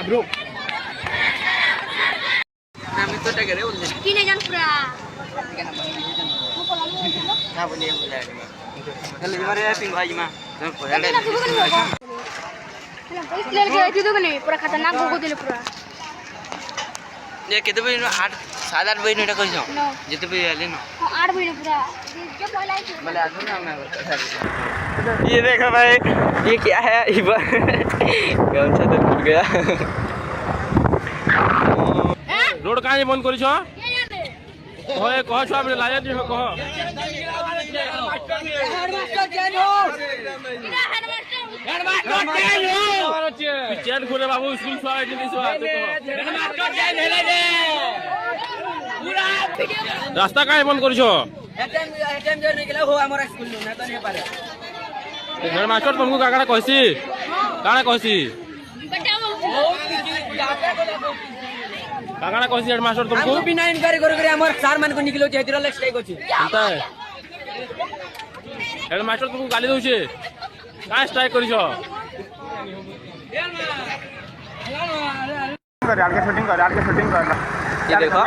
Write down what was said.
bro আমি তো টাকা রে বলছি কিনে যান পুরা না বলি বলে তাহলে এবারে পিং ভাই মা তুমি পড়ালে प्लेयर के आई थी तो नहीं पूरा खतरनाक गोगो दिले पूरा ये कितने बजे 8 7-8 बजे नेटा करियो नो जितने बजे आले ना 8 बजे पूरा जो पहला आई थी भले आजू ना मैं ये देखो भाई ये क्या है इबा गमछा तो भूल गया रोड काहे बंद करिछ ओए कह छ हमरे लाया दी कह चैन खोले बाबू स्कूल छुआ जिंदगी छुआ रास्ता काहे बंद करिछ एटीएम जोर नहीं गेला हो हमरा स्कूल ना तो नहीं पारे हेड मास्टर तुमको काकाना कहसी काना कहसी काकाना कहसी हेड मास्टर तुमको हम बिना इनक्वायरी करे हमर सार मान को निकलो जे हेतिरा स्ट्राइक होची जानता है हेड मास्टर तुमको गाली दउछे का स्ट्राइक करिछ कर यार के शूटिंग कर ये देखो